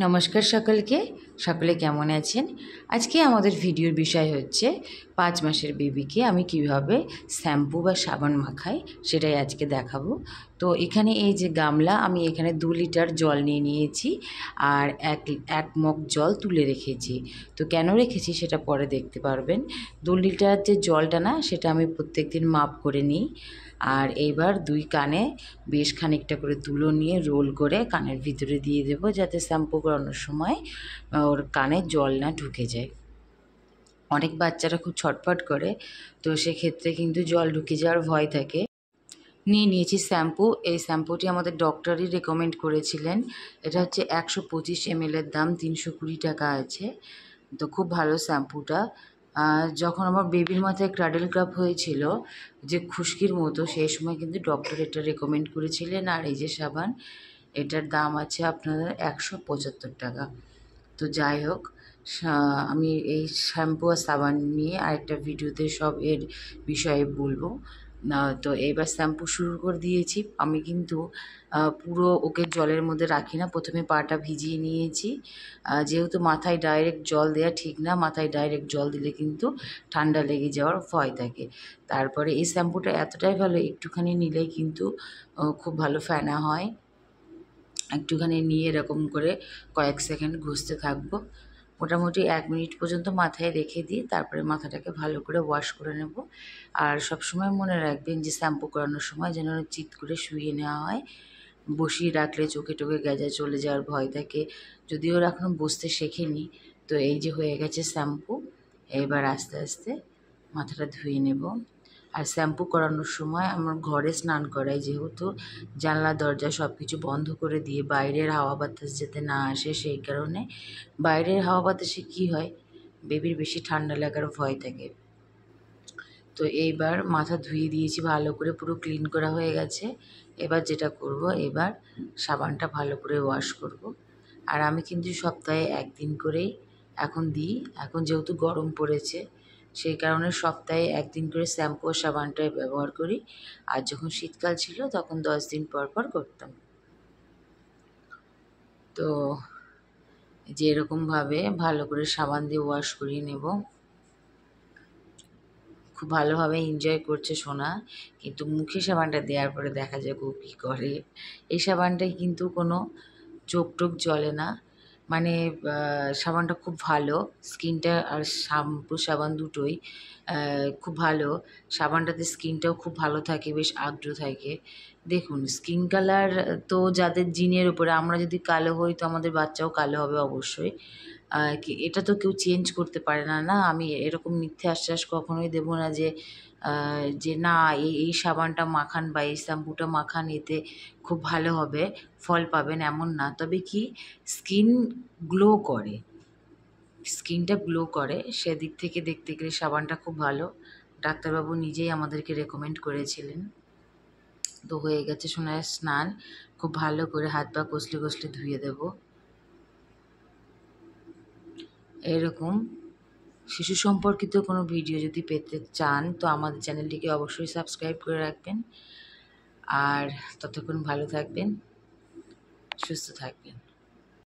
নমস্কার সকলকে। সকলে কেমন আছেন? আজকে আমাদের ভিডিওর বিষয় হচ্ছে 5 মাসের বেবিকে আমি কিভাবে শ্যাম্পু বা সাবান মাখাই সেটাই আজকে দেখাবো। তো এখানে এই যে গামলা, আমি এখানে 2 লিটার জল নিয়ে নিয়েছি আর এক মগ জল তুলে রেখেছি। তো কেন রেখেছি সেটা পরে দেখতে পারবেন। 2 লিটার যে জলটা না, সেটা আমি প্রত্যেকদিন মাপ করে নিই। আর এইবার 2 কানে বেশ খানিকটা করে তুলো নিয়ে রোল করে কানের ভিতরে দিয়ে দেবো, যাতে শ্যাম্পু করানোর সময় ওর কানে জল না ঢুকে যায়। অনেক বাচ্চারা খুব ছটফট করে, তো সেক্ষেত্রে কিন্তু জল ঢুকে যাওয়ার ভয় থাকে। নিয়ে নিয়েছি শ্যাম্পু। এই শ্যাম্পুটি আমাদের ডক্টরই রেকমেন্ড করেছিলেন। এটা হচ্ছে 125 ml এর দাম 320 টাকা আছে। তো খুব ভালো শ্যাম্পুটা। যখন আমার বেবির মাথায় ক্রাডেল ক্রাফ হয়েছিল, যে খুশকির মতো, সেই সময় কিন্তু ডক্টর এটা রেকমেন্ড করেছিলেন। আর এই যে সাবান, এটার দাম আছে আপনার 175 টাকা। তো যাই হোক, আমি এই শ্যাম্পু আর সাবান নিয়ে আরেকটা ভিডিওতে সব এর বিষয়ে বলবো। তো এবার শ্যাম্পু শুরু করে দিয়েছি। আমি কিন্তু পুরো ওকে জলের মধ্যে রাখি না, প্রথমে পাটা ভিজিয়ে নিয়েছি। যেহেতু মাথায় ডাইরেক্ট জল দেওয়া ঠিক না, মাথায় ডাইরেক্ট জল দিলে কিন্তু ঠান্ডা লেগে যাওয়ার ভয় থাকে। তারপরে এই শ্যাম্পুটা এতটাই ভালো, একটুখানি নিলেই কিন্তু খুব ভালো ফেনা হয়। একটুখানি নিয়ে এরকম করে কয়েক সেকেন্ড ঘষতে থাকবো। মোটামুটি 1 মিনিট পর্যন্ত মাথায় রেখে দিয়ে তারপরে মাথাটাকে ভালো করে ওয়াশ করে নেব। আর সবসময় মনে রাখবেন যে শ্যাম্পু করানোর সময় যেন চিৎ করে শুইয়ে নেওয়া হয়। বসিয়ে রাখলে চোখে টোকে গেজা চলে যাওয়ার ভয় থাকে। যদিও ওরা এখনও বসতে শেখেনি। তো এই যে হয়ে গেছে শ্যাম্পু। এবার আস্তে আস্তে মাথাটা ধুয়ে নেব। আর শ্যাম্পু করানোর সময় আমার ঘরে স্নান করাই, যেহেতু জানলা দরজা সব কিছু বন্ধ করে দিয়ে বাইরের হাওয়া বাতাস যাতে না আসে, সেই কারণে। বাইরের হাওয়া বাতাসে কী হয়, বেবির বেশি ঠান্ডা লাগার ভয় থাকে। তো এইবার মাথা ধুয়ে দিয়েছি ভালো করে, পুরো ক্লিন করা হয়ে গেছে। এবার যেটা করব, এবার সাবানটা ভালো করে ওয়াশ করব। আর আমি কিন্তু সপ্তাহে 1 দিন করেই এখন দিই। এখন যেহেতু গরম পড়েছে, সেই কারণে সপ্তাহে 1 দিন করে শ্যাম্পু ও সাবানটাই ব্যবহার করি। আর যখন শীতকাল ছিল তখন 10 দিন পর পর করতাম। তো যে এরকমভাবে ভালো করে সাবান দিয়ে ওয়াশ করিয়ে নেব। খুব ভালোভাবে এনজয় করছে সোনা, কিন্তু মুখে সাবানটা দেওয়ার পরে দেখা যায় ও কী করে। এই সাবানটায় কিন্তু কোনো চোখ টোক জ্বলে না, মানে সাবানটা খুব ভালো। স্কিনটা আর শ্যাম্পু সাবান দুটোই খুব ভালো। সাবানটাতে স্কিনটাও খুব ভালো থাকে, বেশ আর্দ্র থাকে। দেখুন, স্কিন কালার তো যাদের জিনের উপরে, আমরা যদি কালো হই তো আমাদের বাচ্চাও কালো হবে অবশ্যই। এটা তো কেউ চেঞ্জ করতে পারে না। না, আমি এরকম মিথ্যে আশ্বাস কখনোই দেবো না যে না এই সাবানটা মাখান বা এই শ্যাম্পুটা মাখান, এতে খুব ভালো হবে, ফল পাবেন, এমন না। তবে কি, স্কিন গ্লো করে, স্কিনটা গ্লো করে, সেদিক থেকে দেখতে গেলে সাবানটা খুব ভালো। ডাক্তারবাবু নিজেই আমাদেরকে রেকমেন্ড করেছিলেন। তো হয়ে গেছে সোনার স্নান। খুব ভালো করে হাত পা কষলে কষলে ধুয়ে দেব। এরকম শিশু সম্পর্কিত কোনো ভিডিও যদি পেতে চান তো আমাদের চ্যানেলটিকে অবশ্যই সাবস্ক্রাইব করে রাখবেন। আর ততক্ষণ ভালো থাকবেন, সুস্থ থাকবেন।